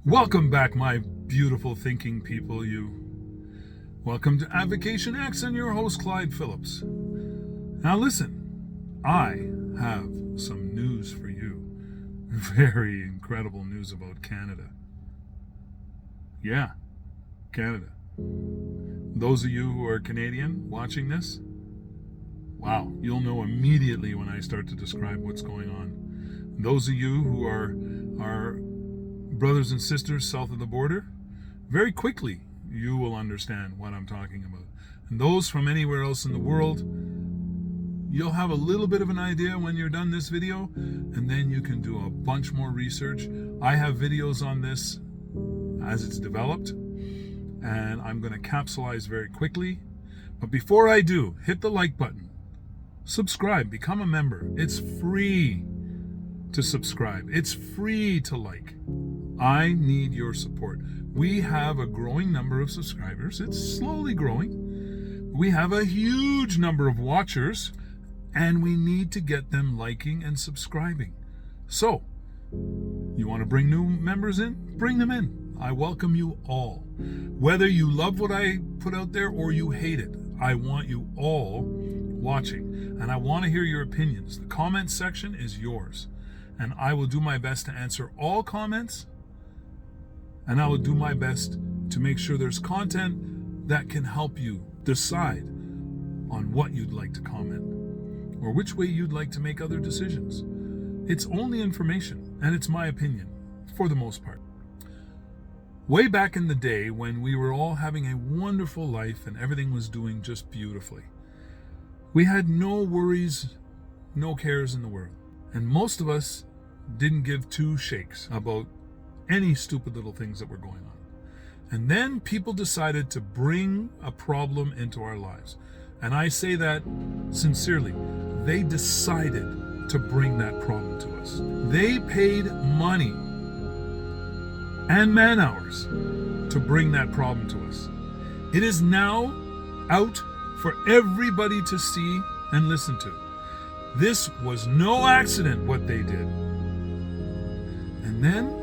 Welcome back, my beautiful thinking people. Welcome to Advocation X and your host, Clyde Phillips. Now listen, I have some news for you. Very incredible news about Canada. Yeah, Canada. Those of you who are Canadian watching this, wow, you'll know immediately when I start to describe what's going on. Those of you who are brothers and sisters south of the border, very quickly you will understand what I'm talking about. And those from anywhere else in the world, you'll have a little bit of an idea when you're done this video, and then you can do a bunch more research. I have videos on this as it's developed, and I'm going to capsulize very quickly. But before I do, hit the like button, subscribe, become a member. It's free to subscribe. It's free to like. I need your support. We have a growing number of subscribers. It's slowly growing. We have a huge number of watchers, and we need to get them liking and subscribing. So, you want to bring new members in? Bring them in. I welcome you all. Whether you love what I put out there or you hate it, I want you all watching, and I want to hear your opinions. The comment section is yours, and I will do my best to answer all comments. And I will do my best to make sure there's content that can help you decide on what you'd like to comment or which way you'd like to make other decisions. It's only information, and it's my opinion, for the most part. Way back in the day when we were all having a wonderful life and everything was doing just beautifully, we had no worries, no cares in the world. And most of us didn't give two shakes about any stupid little things that were going on. And then people decided to bring a problem into our lives. And I say that sincerely. They decided to bring that problem to us. They paid money and man hours to bring that problem to us. It is now out for everybody to see and listen to. This was no accident what they did. And then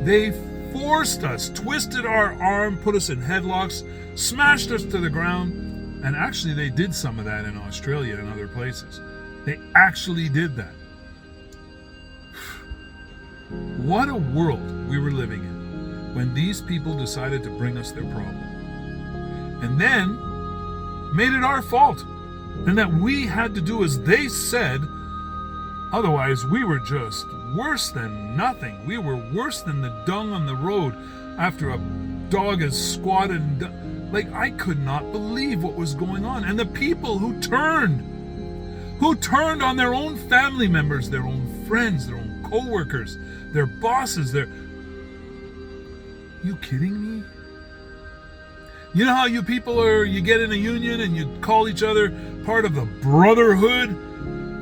they forced us, twisted our arm, put us in headlocks, smashed us to the ground, and actually they did some of that in Australia and other places. They actually did that. What a world we were living in when these people decided to bring us their problem. And then made it our fault, and that we had to do as they said. Otherwise, we were just worse than nothing. We were worse than the dung on the road after a dog has squatted and like, I could not believe what was going on. And the people who turned on their own family members, their own friends, their own co-workers, their bosses, you kidding me? You know how you people are, you get in a union and you call each other part of the Brotherhood?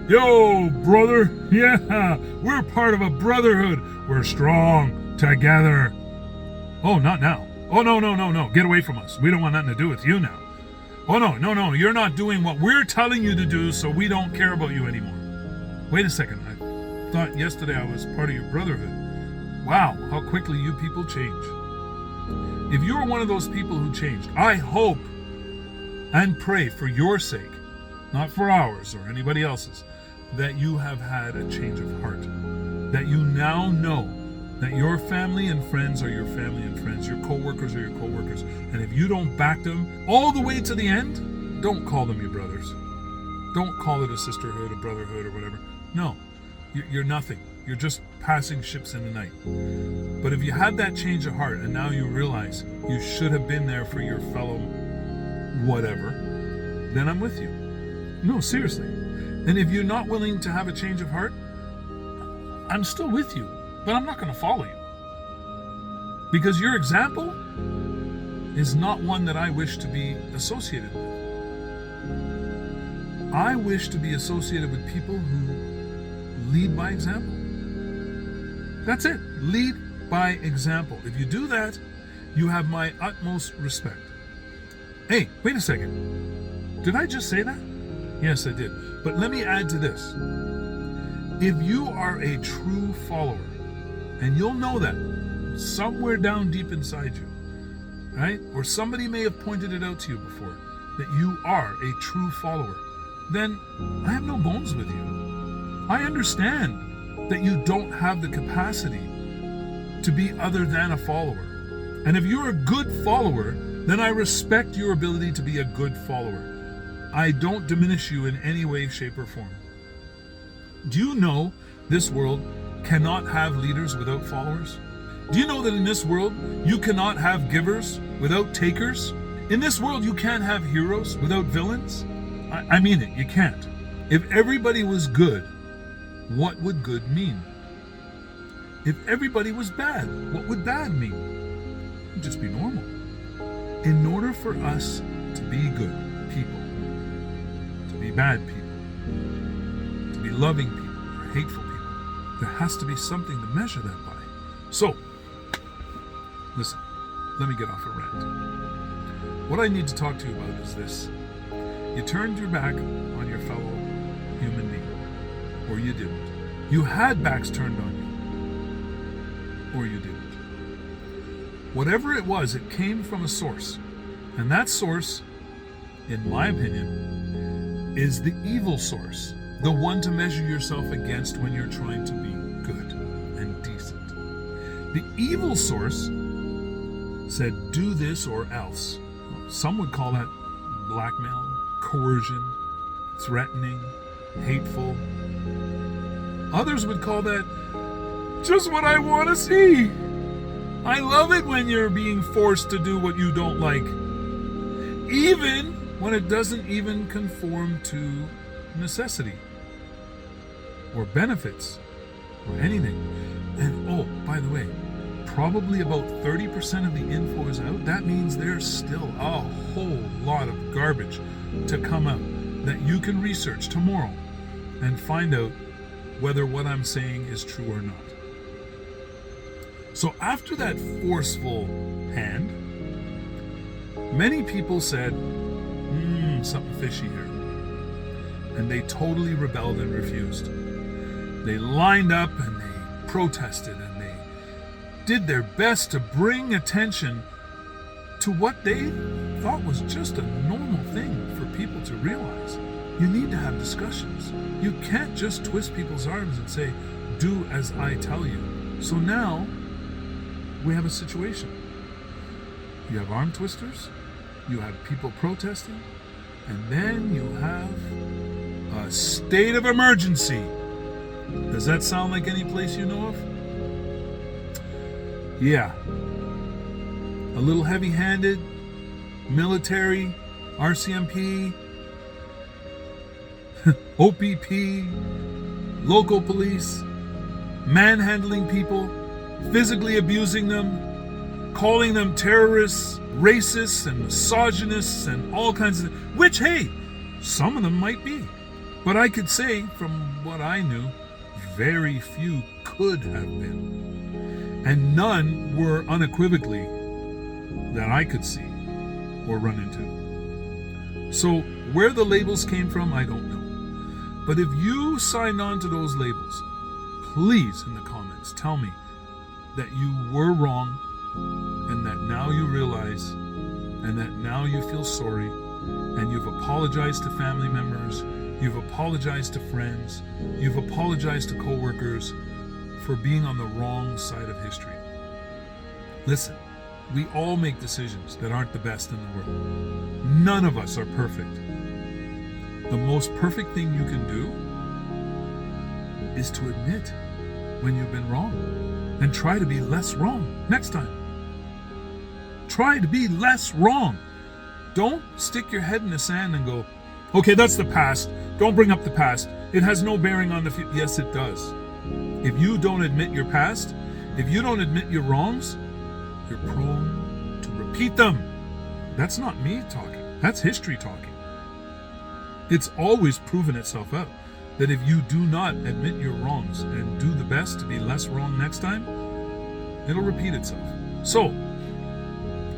Yo, brother, yeah, we're part of a brotherhood. We're strong together. Oh, not now. Oh, no. Get away from us. We don't want nothing to do with you now. Oh, no. You're not doing what we're telling you to do, so we don't care about you anymore. Wait a second. I thought yesterday I was part of your brotherhood. Wow, how quickly you people change. If you're one of those people who changed, I hope and pray for your sake, not for ours or anybody else's, that you have had a change of heart, that you now know that your family and friends are your family and friends, your co-workers are your co-workers, and if you don't back them all the way to the end, don't call them your brothers. Don't call it a sisterhood, a brotherhood, or whatever. No, you're nothing. You're just passing ships in the night. But if you had that change of heart and now you realize you should have been there for your fellow whatever, then I'm with you. No, seriously. And if you're not willing to have a change of heart, I'm still with you, but I'm not going to follow you. Because your example is not one that I wish to be associated with. I wish to be associated with people who lead by example. That's it. Lead by example. If you do that, you have my utmost respect. Hey, wait a second. Did I just say that? Yes, I did. But let me add to this. If you are a true follower, and you'll know that somewhere down deep inside you, right? Or somebody may have pointed it out to you before, that you are a true follower, then I have no bones with you. I understand that you don't have the capacity to be other than a follower. And if you're a good follower, then I respect your ability to be a good follower. I don't diminish you in any way, shape, or form. Do you know this world cannot have leaders without followers? Do you know that in this world, you cannot have givers without takers? In this world, you can't have heroes without villains? I mean it, you can't. If everybody was good, what would good mean? If everybody was bad, what would bad mean? It would just be normal. In order for us to be good people, to be bad people, to be loving people or hateful people, there has to be something to measure that by. So, listen, let me get off a rant. What I need to talk to you about is this. You turned your back on your fellow human being, or you didn't. You had backs turned on you, or you didn't. Whatever it was, it came from a source. And that source, in my opinion, is the evil source. The one to measure yourself against when you're trying to be good and decent. The evil source said, do this or else. Some would call that blackmail, coercion, threatening, hateful. Others would call that just what I want to see. I love it when you're being forced to do what you don't like, even when it doesn't even conform to necessity or benefits or anything. And oh, by the way, probably about 30% of the info is out. That means there's still a whole lot of garbage to come out that you can research tomorrow and find out whether what I'm saying is true or not. So after that forceful hand, many people said, something fishy here. And they totally rebelled and refused. They lined up and they protested and they did their best to bring attention to what they thought was just a normal thing for people to realize. You need to have discussions. You can't just twist people's arms and say, do as I tell you. So now we have a situation. You have arm twisters, you have people protesting, and then you have a state of emergency. Does that sound like any place you know of? Yeah. A little heavy-handed, military, RCMP, OPP, local police, manhandling people, physically abusing them, calling them terrorists, racists and misogynists and all kinds of things, which, hey, some of them might be. But I could say, from what I knew, very few could have been. And none were unequivocally that I could see or run into. So where the labels came from, I don't know. But if you signed on to those labels, please in the comments tell me that you were wrong and that now you realize and that now you feel sorry and you've apologized to family members, you've apologized to friends, you've apologized to co-workers for being on the wrong side of history. Listen, we all make decisions that aren't the best in the world. None of us are perfect. The most perfect thing you can do is to admit when you've been wrong and try to be less wrong next time. Try to be less wrong. Don't stick your head in the sand and go, okay, that's the past. Don't bring up the past. It has no bearing on the future. Yes, it does. If you don't admit your past, if you don't admit your wrongs, you're prone to repeat them. That's not me talking. That's history talking. It's always proven itself out that if you do not admit your wrongs and do the best to be less wrong next time, it'll repeat itself. So,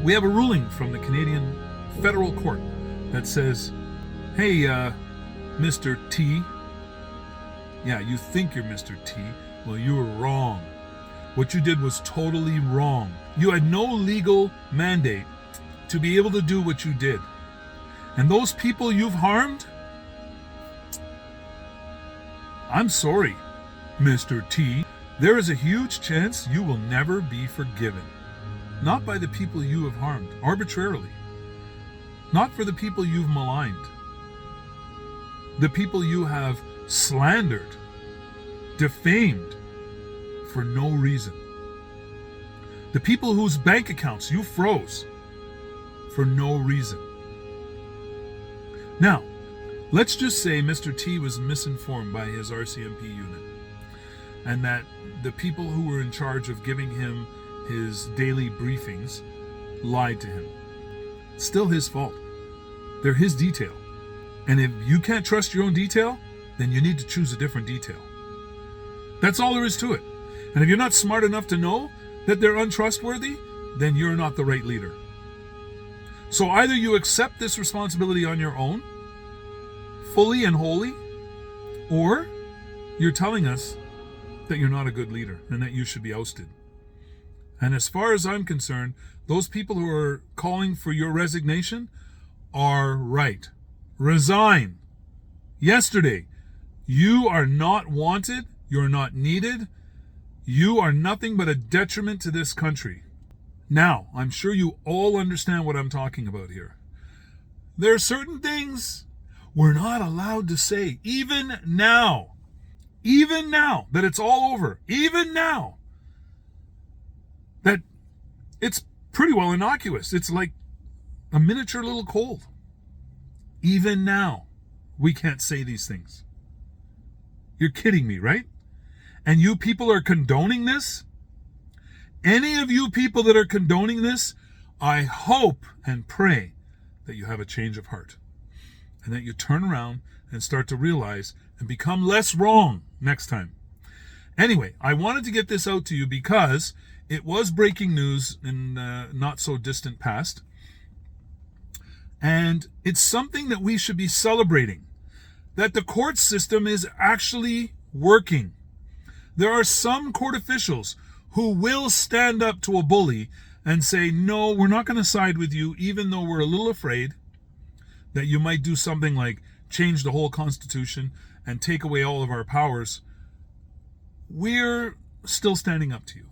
we have a ruling from the Canadian Federal Court that says, hey, Mr. T, yeah, you think you're Mr. T, well, you were wrong. What you did was totally wrong. You had no legal mandate to be able to do what you did. And those people you've harmed, I'm sorry, Mr. T. There is a huge chance you will never be forgiven. Not by the people you have harmed, arbitrarily. Not for the people you've maligned. The people you have slandered, defamed for no reason. The people whose bank accounts you froze for no reason. Now, let's just say Mr. T was misinformed by his RCMP unit, and that the people who were in charge of giving him his daily briefings lied to him. It's still his fault. They're his detail. And if you can't trust your own detail, then you need to choose a different detail. That's all there is to it. And if you're not smart enough to know that they're untrustworthy, then you're not the right leader. So either you accept this responsibility on your own, fully and wholly, or you're telling us that you're not a good leader and that you should be ousted. And as far as I'm concerned, those people who are calling for your resignation are right. Resign. Yesterday. You are not wanted. You're not needed. You are nothing but a detriment to this country. Now, I'm sure you all understand what I'm talking about here. There are certain things we're not allowed to say, even now. Even now that it's all over. Even now that it's pretty well innocuous. It's like a miniature little cold. Even now, we can't say these things. You're kidding me, right? And you people are condoning this? Any of you people that are condoning this, I hope and pray that you have a change of heart and that you turn around and start to realize and become less wrong next time. Anyway, I wanted to get this out to you because it was breaking news in not so distant past. And it's something that we should be celebrating. That the court system is actually working. There are some court officials who will stand up to a bully and say, no, we're not going to side with you, even though we're a little afraid that you might do something like change the whole Constitution and take away all of our powers. We're still standing up to you.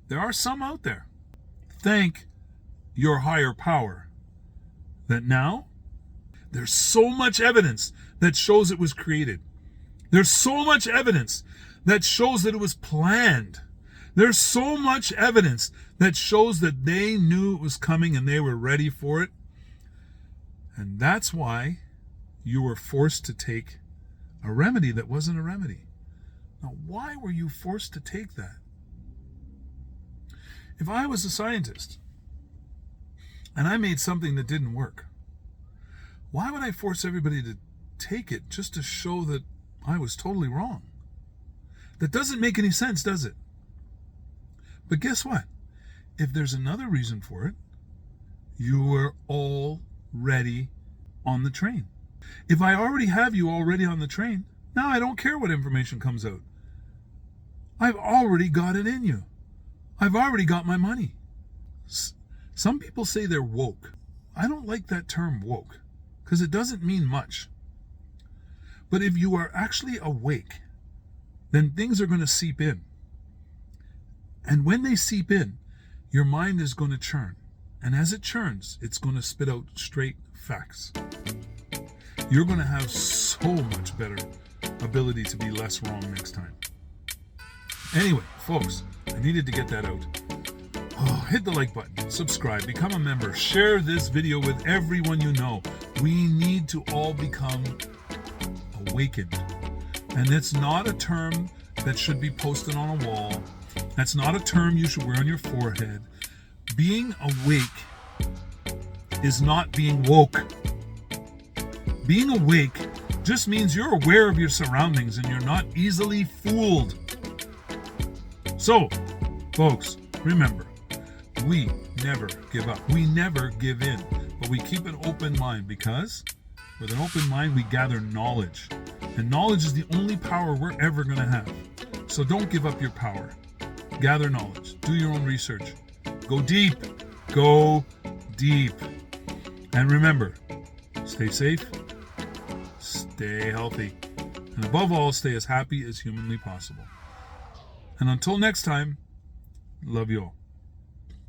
There are some out there. Thank your higher power that now there's so much evidence that shows it was created. There's so much evidence that shows that it was planned. There's so much evidence that shows that they knew it was coming and they were ready for it. And that's why you were forced to take a remedy that wasn't a remedy. Now, why were you forced to take that? If I was a scientist and I made something that didn't work, why would I force everybody to take it just to show that I was totally wrong? That doesn't make any sense, does it? But guess what? If there's another reason for it, you were already on the train. If I already have you already on the train, now I don't care what information comes out. I've already got it in you. I've already got my money. Some people say they're woke. I don't like that term woke because it doesn't mean much. But if you are actually awake, then things are going to seep in. And when they seep in, your mind is going to churn. And as it churns, it's going to spit out straight facts. You're going to have so much better ability to be less wrong next time. Anyway, folks, I needed to get that out. Hit the like button, subscribe, become a member, share this video with everyone you know. We need to all become awakened. And it's not a term that should be posted on a wall. That's not a term you should wear on your forehead. Being awake is not being woke. Being awake just means you're aware of your surroundings and you're not easily fooled. So, folks, remember, we never give up. We never give in, but we keep an open mind because with an open mind, we gather knowledge. And knowledge is the only power we're ever going to have. So don't give up your power. gather knowledge, do your own research, go deep, go deep. And remember, stay safe, stay healthy, and above all, stay as happy as humanly possible. And until next time, love you all.